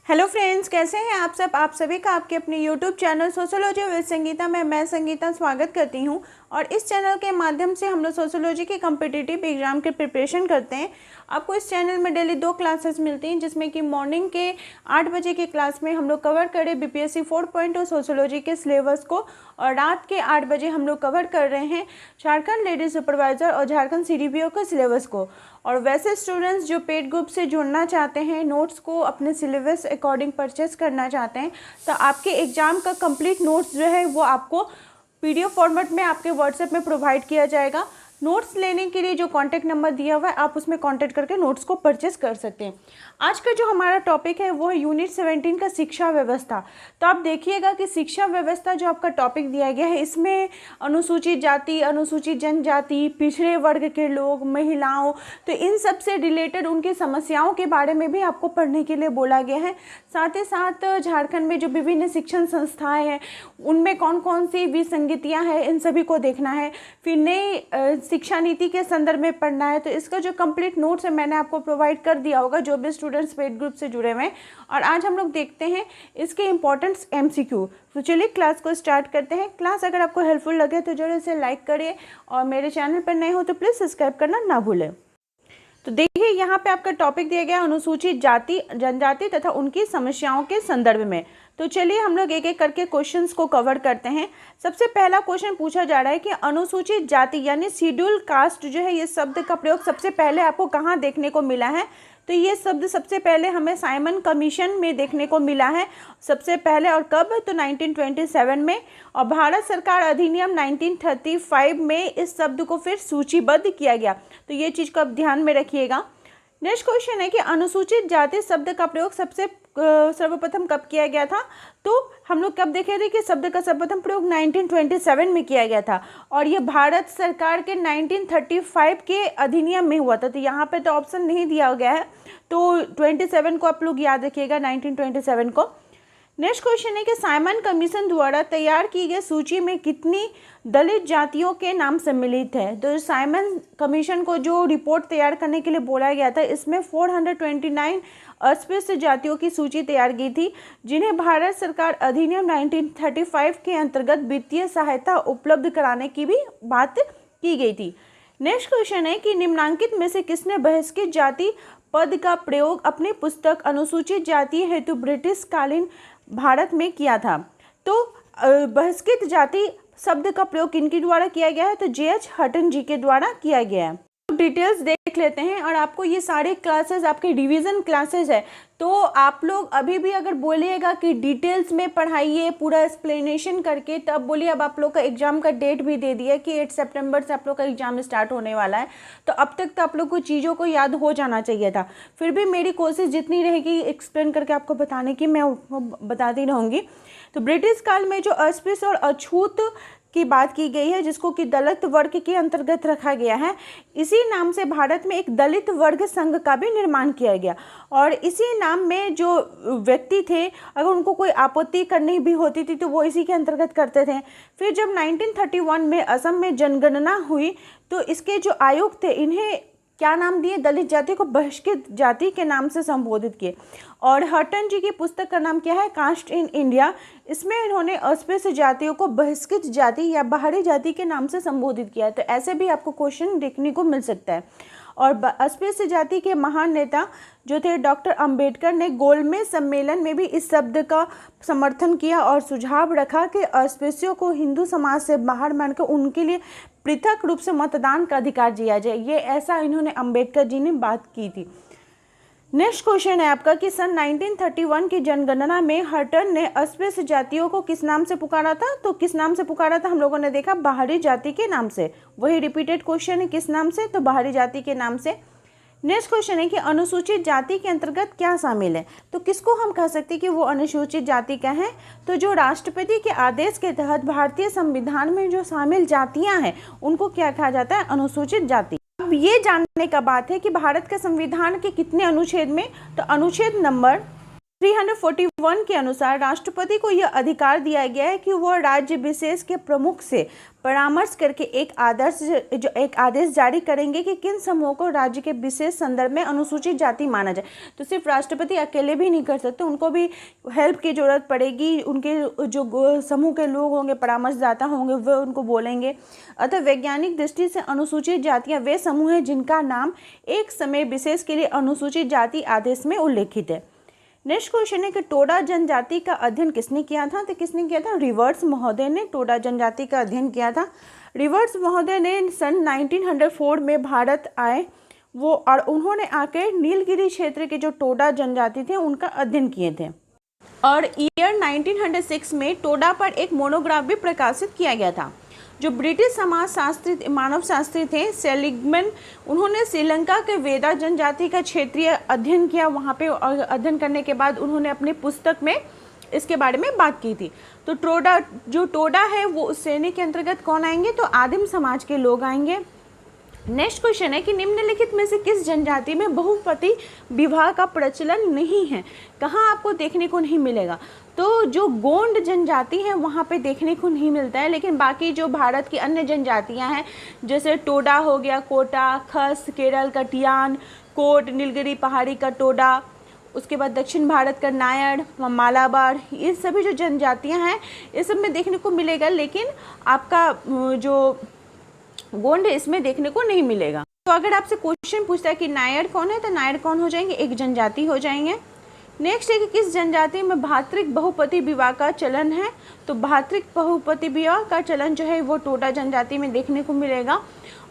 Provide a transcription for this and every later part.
Hello friends, कैसे हैं आप सब। आप सभी का आपके अपने YouTube channel sociology with Sangeeta में मैं संगीता स्वागत करती हूं। और इस चैनल के माध्यम से हम लोग सोशियोलॉजी के कम्पिटिटिव एग्जाम के प्रिपरेशन करते हैं। आपको इस चैनल में डेली 2 क्लासेस मिलती हैं, जिसमें कि मॉर्निंग के 8 बजे की क्लास में हम लोग कवर करें बीपीएससी 4.0 सोशियोलॉजी के सिलेबस को, और रात के 8 बजे हम लोग कवर कर रहे हैं झारखंड लेडीज सुपरवाइजर और झारखंड सीडीपीओ के सिलेबस को। और वैसे स्टूडेंट्स जो पेड ग्रुप से जुड़ना चाहते हैं, नोट्स को अपने सिलेबस अकॉर्डिंग परचेस करना चाहते हैं, तो आपके एग्ज़ाम का कंप्लीट नोट्स जो है वो आपको पीडीएफ फॉर्मेट में आपके व्हाट्सएप में प्रोवाइड किया जाएगा। नोट्स लेने के लिए जो कॉन्टैक्ट नंबर दिया हुआ है, आप उसमें कॉन्टैक्ट करके नोट्स को परचेस कर सकते हैं। आज का जो हमारा टॉपिक है वो है यूनिट 17 का शिक्षा व्यवस्था। तो आप देखिएगा कि शिक्षा व्यवस्था जो आपका टॉपिक दिया गया है, इसमें अनुसूचित जाति, अनुसूचित जनजाति, पिछड़े वर्ग के लोग, महिलाओं, तो इन सब से रिलेटेड उनकी समस्याओं के बारे में भी आपको पढ़ने के लिए बोला गया है। साथ ही साथ झारखंड में जो विभिन्न शिक्षण संस्थाएँ हैं, उनमें कौन कौन सी विसंगतियाँ हैं, इन सभी को देखना है। फिर नई शिक्षा नीति के संदर्भ में पढ़ना है। तो इसका जो कंप्लीट नोट्स है मैंने आपको प्रोवाइड कर दिया होगा, जो भी स्टूडेंट्स पेड ग्रुप से जुड़े हुए हैं। और आज हम लोग देखते हैं इसके इम्पोर्टेंट्स एमसीक्यू। तो चलिए क्लास को स्टार्ट करते हैं। क्लास अगर आपको हेल्पफुल लगे तो जरूर इसे लाइक करिए, और मेरे चैनल पर नए हो तो प्लीज़ सब्सक्राइब करना ना भूलें। तो देखिए, यहाँ पे आपका टॉपिक दिया गया अनुसूचित जाति जनजाति तथा उनकी समस्याओं के संदर्भ में। तो चलिए हम लोग एक एक करके क्वेश्चंस को कवर करते हैं। सबसे पहला क्वेश्चन पूछा जा रहा है कि अनुसूचित जाति यानी शेड्यूल कास्ट जो है, ये शब्द का प्रयोग सबसे पहले आपको कहाँ देखने को मिला है। तो ये शब्द सबसे पहले हमें साइमन कमीशन में देखने को मिला है सबसे पहले, और कब, तो 1927 में। और भारत सरकार अधिनियम 1935 में इस शब्द को फिर सूचीबद्ध किया गया। तो ये चीज़ को आप ध्यान में रखिएगा। नेक्स्ट क्वेश्चन है कि अनुसूचित जाति शब्द का प्रयोग सबसे सर्वप्रथम कब किया गया था। तो हम लोग कब देखे थे कि शब्द का सर्वप्रथम प्रयोग 1927 में किया गया था, और ये भारत सरकार के 1935 के अधिनियम में हुआ था। तो यहाँ पे तो ऑप्शन नहीं दिया गया है, तो 27 को आप लोग याद रखिएगा, 1927 को। नेक्स्ट क्वेश्चन है कि साइमन कमीशन द्वारा तैयार की गई सूची में कितनी दलित जातियों के नाम सम्मिलित है। तो साइमन कमीशन को जो रिपोर्ट तैयार करने के लिए बोला गया था, इसमें 429 अस्पृश्य जातियों की सूची तैयार की थी, जिन्हें भारत सरकार अधिनियम 1935 के अंतर्गत वित्तीय सहायता उपलब्ध कराने की भी बात की गई थी। नेक्स्ट क्वेश्चन है कि निम्नांकित में से किसने बहिष्कृत जाति पद का प्रयोग अपनी पुस्तक अनुसूचित जाति हेतु ब्रिटिश कालीन भारत में किया था। तो बहिष्कृत जाति शब्द का प्रयोग किनके द्वारा किया गया है, तो जे.एच. हटन जी के द्वारा किया गया है। डिटेल्स देख लेते हैं। और आपको ये सारे क्लासेस आपके डिवीज़न क्लासेस है, तो आप लोग अभी भी अगर बोलिएगा कि डिटेल्स में पढ़ाइए पूरा एक्सप्लेनेशन करके, तब बोलिए। अब आप लोग का एग्ज़ाम का डेट भी दे दिया कि 8 सितंबर से आप लोग का एग्ज़ाम स्टार्ट होने वाला है। तो अब तक तो आप लोग को चीज़ों को याद हो जाना चाहिए था। फिर भी मेरी कोशिश जितनी रहेगी एक्सप्लेन करके आपको बताने की, मैं बताती रहूँगी। तो ब्रिटिश काल में जो अस्पृश्य और अछूत की बात की गई है, जिसको कि दलित वर्ग के अंतर्गत रखा गया है, इसी नाम से भारत में एक दलित वर्ग संघ का भी निर्माण किया गया। और इसी नाम में जो व्यक्ति थे, अगर उनको कोई आपत्ति करनी भी होती थी तो वो इसी के अंतर्गत करते थे। फिर जब 1931 में असम में जनगणना हुई, तो इसके जो आयोग थे, इन्हें क्या नाम दिए, दलित जाति को बहिष्कृत जाति के नाम से संबोधित किए। और हटन जी की पुस्तक का नाम क्या है, कास्ट इन इंडिया। इसमें इन्होंने अस्पृश्य जातियों को बहिष्कृत जाति या बाहरी जाति के नाम से संबोधित किया है। तो ऐसे भी आपको क्वेश्चन देखने को मिल सकता है। और अस्पृश्य जाति के महान नेता जो थे डॉक्टर अंबेडकर ने गोलमेज सम्मेलन में भी इस शब्द का समर्थन किया और सुझाव रखा कि अस्पृश्यों को हिंदू समाज से बाहर मानकर उनके लिए पृथक रूप से मतदान का अधिकार दिया जाए। ये ऐसा इन्होंने अंबेडकर जी ने बात की थी। नेक्स्ट क्वेश्चन है आपका कि सन 1931 की जनगणना में हटन ने अस्पृश्य जातियों को किस नाम से पुकारा था। तो किस नाम से पुकारा था, हम लोगों ने देखा बाहरी जाति के नाम से। वही रिपीटेड क्वेश्चन है, किस नाम से, तो बाहरी जाति के नाम से। नेक्स्ट क्वेश्चन है कि अनुसूचित जाति के अंतर्गत क्या शामिल है। तो किसको हम कह सकते हैं कि वो अनुसूचित जाति का है, तो जो राष्ट्रपति के आदेश के तहत भारतीय संविधान में जो शामिल जातियां हैं, उनको क्या कहा जाता है, अनुसूचित जाति। अब ये जानने का बात है कि भारत के संविधान के कितने अनुच्छेद में, तो अनुच्छेद नंबर 341 के अनुसार राष्ट्रपति को यह अधिकार दिया गया है कि वह राज्य विशेष के प्रमुख से परामर्श करके एक आदेश जारी करेंगे कि किन समूहों को राज्य के विशेष संदर्भ में अनुसूचित जाति माना जाए। तो सिर्फ राष्ट्रपति अकेले भी नहीं कर सकते, उनको भी हेल्प की जरूरत पड़ेगी। उनके जो समूह के लोग होंगे, परामर्शदाता होंगे, वे उनको बोलेंगे। अतः वैज्ञानिक दृष्टि से अनुसूचित जातियाँ वे समूह हैं जिनका नाम एक समय विशेष के लिए अनुसूचित जाति आदेश में उल्लेखित है। नेक्स्ट क्वेश्चन है कि टोडा जनजाति का अध्ययन किसने किया था? तो किसने किया था? रिवर्ट्स महोदय ने टोडा जनजाति का अध्ययन किया था। रिवर्ट्स महोदय ने सन 1904 में भारत आए और उन्होंने आके नीलगिरी क्षेत्र के जो टोडा जनजाति थे उनका अध्ययन किए थे। और ईयर 1906 में टोडा पर एक मोनोग्राफ भी प्रकाशित किया गया था। जो ब्रिटिश मानव शास्त्री थे सेलिगमैन, उन्होंने श्रीलंका के वेदा जनजाति का क्षेत्रीय अध्ययन किया। वहाँ पे अध्ययन करने के बाद उन्होंने अपनी पुस्तक में इसके बारे में बात की थी। तो टोडा है वो उस श्रेणी के अंतर्गत कौन आएंगे? तो आदिम समाज के लोग आएंगे। नेक्स्ट क्वेश्चन है कि निम्नलिखित में से किस जनजाति में बहुपति विवाह का प्रचलन नहीं है? कहाँ आपको देखने को नहीं मिलेगा? तो जो गोंड जनजाति है वहाँ पे देखने को नहीं मिलता है, लेकिन बाकी जो भारत की अन्य जनजातियाँ हैं जैसे टोडा हो गया, कोटा, खस, केरल का टियान, कोट, नीलगिरी पहाड़ी का टोडा, उसके बाद दक्षिण भारत का नायड़, मालाबार, ये सभी जो जनजातियाँ हैं ये सब में देखने को मिलेगा, लेकिन आपका जो गोंड इसमें देखने को नहीं मिलेगा। तो अगर आपसे क्वेश्चन पूछता है कि नायड़ कौन है, तो नायड़ कौन हो जाएंगे? एक जनजाति हो जाएंगे। नेक्स्ट है कि किस जनजाति में भातृक बहुपति विवाह का चलन है? तो भातृक बहुपति विवाह का चलन जो है वो टोडा जनजाति में देखने को मिलेगा।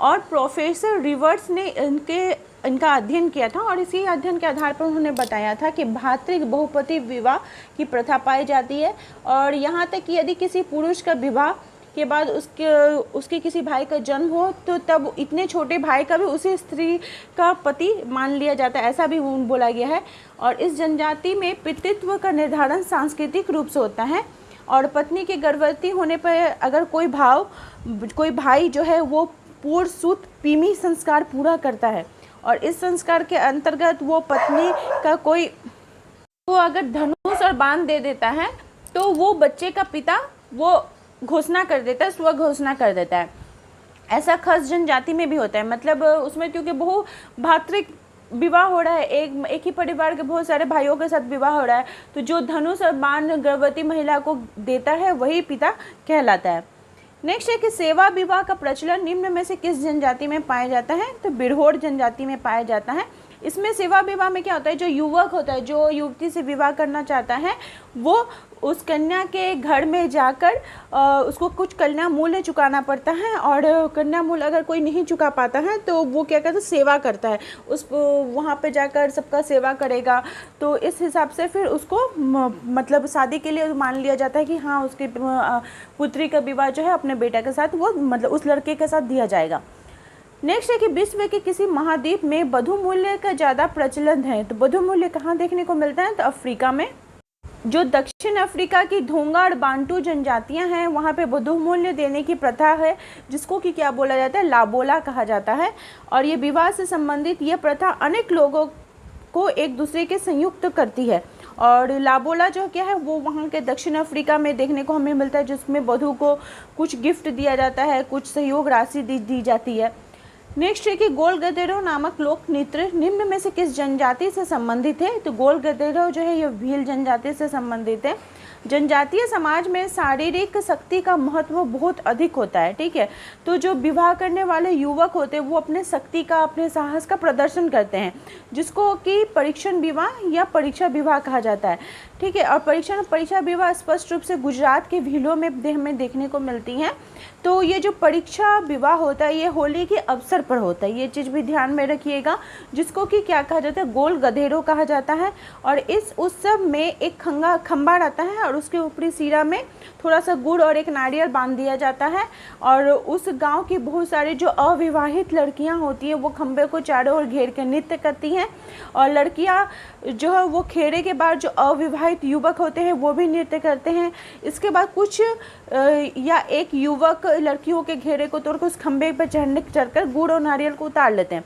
और प्रोफेसर रिवर्ट्स ने इनका अध्ययन किया था और इसी अध्ययन के आधार पर उन्होंने बताया था कि भातृक बहुपति विवाह की प्रथा पाई जाती है। और यहाँ तक कि यदि किसी पुरुष का विवाह के बाद उसके किसी भाई का जन्म हो तो तब इतने छोटे भाई का भी उसी स्त्री का पति मान लिया जाता है, ऐसा भी बोला गया है। और इस जनजाति में पितृत्व का निर्धारण सांस्कृतिक रूप से होता है और पत्नी के गर्भवती होने पर अगर कोई भाई जो है वो पूर्ण सूत पीमी संस्कार पूरा करता है और इस संस्कार के अंतर्गत वो पत्नी का वो अगर धनुष और बाण दे देता है तो वो बच्चे का पिता वो घोषणा कर देता है, स्व घोषणा कर देता है। ऐसा खस जनजाति में भी होता है, मतलब उसमें क्योंकि बहु भातृक विवाह हो रहा है, एक ही परिवार के बहुत सारे भाइयों के साथ विवाह हो रहा है, तो जो धनुष और बाण गर्भवती महिला को देता है वही पिता कहलाता है। नेक्स्ट है कि सेवा विवाह का प्रचलन निम्न में से किस जनजाति में पाया जाता है? तो बिरहोर जनजाति में पाया जाता है। इसमें सेवा विवाह में क्या होता है, जो युवक होता है जो युवती से विवाह करना चाहता है वो उस कन्या के घर में जाकर उसको कुछ कन्या मूल्य चुकाना पड़ता है और कन्या मूल्य अगर कोई नहीं चुका पाता है तो वो क्या करता है, सेवा करता है, वहाँ पे जाकर सबका सेवा करेगा। तो इस हिसाब से फिर उसको मतलब शादी के लिए मान लिया जाता है कि हाँ उसकी पुत्री का विवाह जो है अपने बेटा के साथ वो मतलब उस लड़के के साथ दिया जाएगा। नेक्स्ट है कि विश्व के किसी महाद्वीप में बधू मूल्य का ज़्यादा प्रचलन है। तो बधू मूल्य कहाँ देखने को मिलता है? तो अफ्रीका में। जो दक्षिण अफ्रीका की धोंगा और बांटू जनजातियां हैं वहाँ पे बधू मूल्य देने की प्रथा है जिसको कि क्या बोला जाता है, लाबोला कहा जाता है। और ये विवाह से संबंधित ये प्रथा अनेक लोगों को एक दूसरे के संयुक्त करती है। और लाबोला जो क्या है वो वहाँ के दक्षिण अफ्रीका में देखने को हमें मिलता है, जिसमें वधू को कुछ गिफ्ट दिया जाता है, कुछ सहयोग राशि दी जाती है। नेक्स्ट है कि गोल गधेरो नामक लोक नृत्य निम्न में से किस जनजाति से संबंधित है? तो गोल गधेरो जो है ये भील जनजाति से संबंधित है। जनजातीय समाज में शारीरिक शक्ति का महत्व बहुत अधिक होता है, ठीक है। तो जो विवाह करने वाले युवक होते हैं वो अपने शक्ति का, अपने साहस का प्रदर्शन करते हैं, जिसको कि परीक्षण विवाह या परीक्षा विवाह कहा जाता है, ठीक है। और परीक्षा विवाह स्पष्ट रूप से गुजरात के भीलों में हमें देखने को मिलती हैं। तो ये जो परीक्षा विवाह होता है ये होली के अवसर पर होता है, ये चीज़ भी ध्यान में रखिएगा, जिसको कि क्या कहा जाता है, गोल गधेरो कहा जाता है। और इस उत्सव में एक खंबा रहता है और उसके ऊपरी सिरा में थोड़ा सा गुड़ और एक नारियल बांध दिया जाता है। और उस गांव की बहुत सारी जो अविवाहित लड़कियां होती हैं वो खंबे को चारों ओर घेर के नृत्य करती हैं। और लड़कियां जो है वो खेड़े के बाद जो अविवाहित युवक होते हैं वो भी नृत्य करते हैं। इसके बाद कुछ या एक युवक लड़कियों के घेरे को तोड़कर उस खंबे पर चढ़कर गुड़ और नारियल को उतार लेते हैं।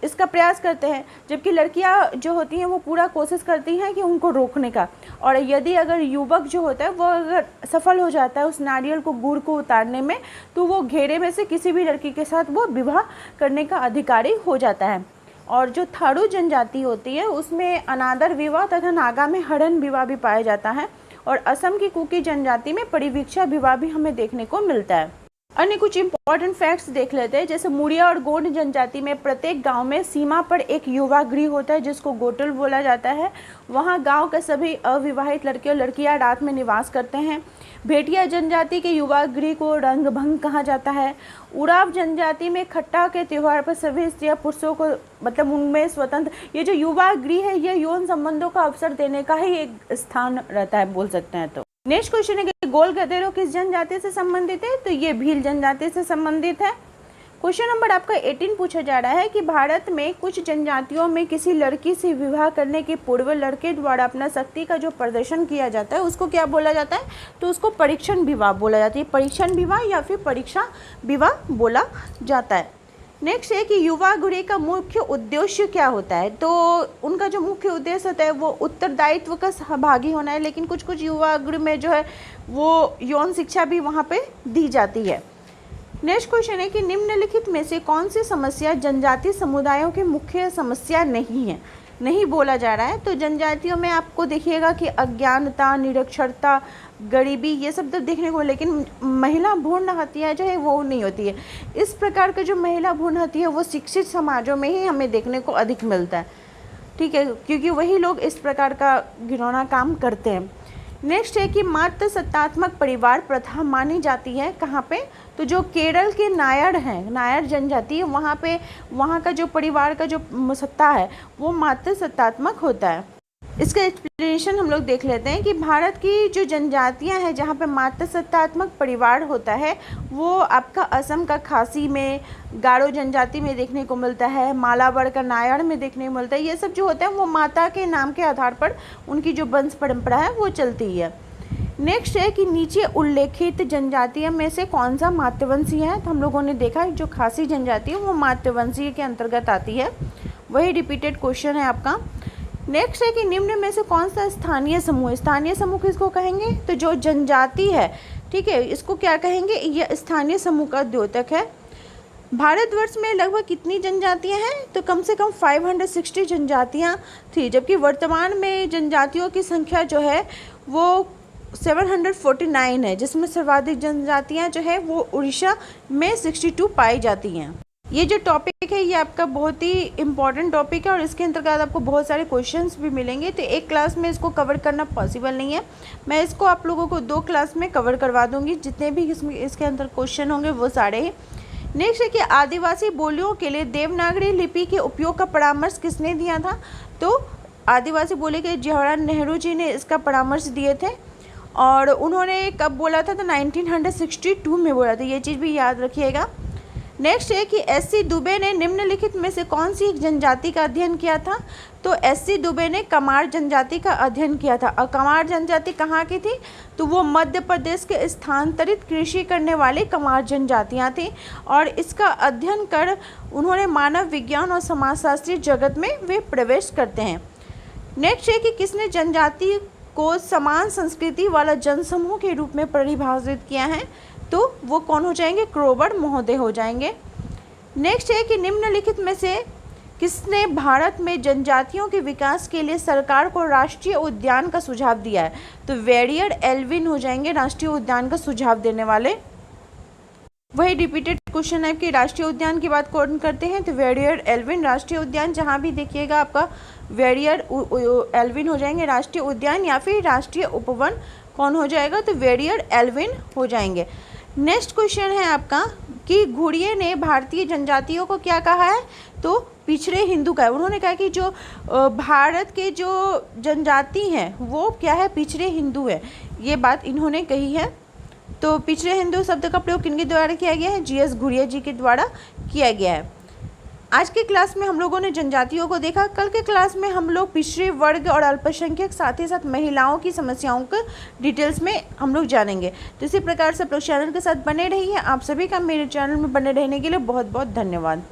इसका प्रयास करते हैं, जबकि लड़कियां जो होती हैं वो पूरा कोशिश करती हैं कि उनको रोकने का। और यदि अगर युवक जो होता है वो अगर सफल हो जाता है उस नारियल को, गुड़ को उतारने में, तो वो घेरे में से किसी भी लड़की के साथ वो विवाह करने का अधिकारी हो जाता है। और जो थारू जनजाति होती है उसमें अनादर विवाह तथा नागा में हरण विवाह भी पाया जाता है। और असम की कुकी जनजाति में परिवीक्षा विवाह भी हमें देखने को मिलता है। अन्य कुछ इंपॉर्टेंट फैक्ट्स देख लेते हैं। जैसे मुड़िया और गोंड जनजाति में प्रत्येक गांव में सीमा पर एक युवा गृह होता है जिसको गोटल बोला जाता है। वहां गांव के सभी अविवाहित लड़के और लड़कियां रात में निवास करते हैं। भेटिया जनजाति के युवा गृह को रंगभंग कहा जाता है। उराव जनजाति में खट्टा के त्यौहार पर सभी स्त्रियां पुरुषों को मतलब उनमें स्वतंत्र, ये जो युवा गृह है ये यौन संबंधों का अवसर देने का ही एक स्थान रहता है, बोल सकते हैं। तो नेक्स्ट क्वेश्चन है कि गोल गधेरो किस जनजाति से संबंधित है? तो ये भील जनजाति से संबंधित है। क्वेश्चन नंबर आपका 18 पूछा जा रहा है कि भारत में कुछ जनजातियों में किसी लड़की से विवाह करने के पूर्व लड़के द्वारा अपना शक्ति का जो प्रदर्शन किया जाता है उसको क्या बोला जाता है? तो उसको परीक्षण विवाह बोला जाता है। परीक्षण विवाह या फिर परीक्षा विवाह बोला जाता है। नेक्स्ट है कि युवा गृह का मुख्य उद्देश्य क्या होता है? तो उनका जो मुख्य उद्देश्य होता है वो उत्तरदायित्व का सहभागी होना है, लेकिन कुछ कुछ युवा गृह में जो है वो यौन शिक्षा भी वहाँ पे दी जाती है। नेक्स्ट क्वेश्चन है कि निम्नलिखित में से कौन सी समस्या जनजातीय समुदायों की मुख्य समस्या नहीं है? नहीं बोला जा रहा है। तो जनजातियों में आपको देखिएगा कि अज्ञानता, निरक्षरता, गरीबी ये सब तो देखने को, लेकिन महिला भ्रूण हत्या जो है वो नहीं होती है। इस प्रकार का जो महिला भ्रूण हत्या है वो शिक्षित समाजों में ही हमें देखने को अधिक मिलता है, ठीक है, क्योंकि वही लोग इस प्रकार का घिनौना काम करते हैं। नेक्स्ट है कि मातृ सत्तात्मक परिवार प्रथा मानी जाती है कहाँ पे? तो जो केरल के नायर हैं, नायर जनजाति, वहाँ पे वहाँ का जो परिवार का जो सत्ता है वो मातृ सत्तात्मक होता है। इसका एक्सप्लेनेशन हम लोग देख लेते हैं कि भारत की जो जनजातियां हैं जहाँ पे मातृ सत्तात्मक परिवार होता है वो आपका असम का खासी में, गारो जनजाति में देखने को मिलता है, मालाबार का नायर में देखने को मिलता है। ये सब जो होता है वो माता के नाम के आधार पर उनकी जो वंश परंपरा है वो चलती है। नेक्स्ट है कि नीचे उल्लेखित जनजातियों में से कौन सा मातृवंशीय है? तो हम लोगों ने देखा जो खासी जनजाति है वो मातृवंशीय के अंतर्गत आती है। वही रिपीटेड क्वेश्चन है आपका। नेक्स्ट है कि निम्न में से कौन सा स्थानीय समूह? स्थानीय समूह किसको कहेंगे? तो जो जनजाति है, ठीक है, इसको क्या कहेंगे? यह स्थानीय समूह का द्योतक है। भारतवर्ष में लगभग कितनी जनजातियां हैं? तो कम से कम 560 जनजातियां थी, जबकि वर्तमान में जनजातियों की संख्या जो है वो 749 है, जिसमें सर्वाधिक जनजातियां जो है वो उड़ीसा में 62 पाई जाती हैं। ये जो टॉपिक है ये आपका बहुत ही इम्पॉर्टेंट टॉपिक है और इसके अंतर्गत आपको बहुत सारे क्वेश्चंस भी मिलेंगे। तो एक क्लास में इसको कवर करना पॉसिबल नहीं है, मैं इसको आप लोगों को 2 क्लास में कवर करवा दूंगी। जितने भी इसके अंदर क्वेश्चन होंगे वो सारे ही। नेक्स्ट है कि आदिवासी बोलियों के लिए देवनागरी लिपि के उपयोग का परामर्श किसने दिया था? तो आदिवासी बोली के जवाहरलाल नेहरू जी ने इसका परामर्श दिए थे और उन्होंने कब बोला था? तो 1962 में बोला था, ये चीज़ भी याद रखिएगा। नेक्स्ट है कि एस.सी. दुबे ने निम्नलिखित में से कौन सी जनजाति का अध्ययन किया था? तो एस.सी. दुबे ने कमार जनजाति का अध्ययन किया था। और कमार जनजाति कहाँ की थी? तो वो मध्य प्रदेश के स्थानांतरित कृषि करने वाली कमार जनजातियाँ थीं और इसका अध्ययन कर उन्होंने मानव विज्ञान और समाजशास्त्री जगत में वे प्रवेश करते हैं। नेक्स्ट है कि किसने जनजाति को समान संस्कृति वाला जनसमूह के रूप में परिभाषित किया है? तो वो कौन हो जाएंगे? क्रोबर महोदय हो जाएंगे। नेक्स्ट है कि निम्नलिखित में से किसने भारत में जनजातियों के विकास के लिए सरकार को राष्ट्रीय उद्यान का सुझाव दिया है? तो वेरियर एल्विन हो जाएंगे राष्ट्रीय उद्यान का सुझाव देने वाले। वही रिपीटेड क्वेश्चन है कि राष्ट्रीय उद्यान की बात कौन करते हैं? तो वेरियर एल्विन राष्ट्रीय उद्यान, जहाँ भी देखिएगा आपका वेरियर एल्विन हो जाएंगे राष्ट्रीय उद्यान या फिर राष्ट्रीय उपवन कौन हो जाएगा? तो वेरियर एल्विन हो जाएंगे। नेक्स्ट क्वेश्चन है आपका कि घुड़िये ने भारतीय जनजातियों को क्या कहा है? तो पिछड़े हिंदू का है। उन्होंने कहा कि जो भारत के जो जनजाति हैं वो क्या है? पिछड़े हिंदू है, ये बात इन्होंने कही है। तो पिछड़े हिंदू शब्द का प्रयोग किनके द्वारा किया गया है? जी.एस. घुड़िये जी के द्वारा किया गया है। आज के क्लास में हम लोगों ने जनजातियों को देखा। कल के क्लास में हम लोग पिछड़े वर्ग और अल्पसंख्यक साथ ही साथ महिलाओं की समस्याओं को डिटेल्स में हम लोग जानेंगे। तो इसी प्रकार से आप लोग चैनल के साथ बने रहिए। आप सभी का मेरे चैनल में बने रहने के लिए बहुत बहुत धन्यवाद।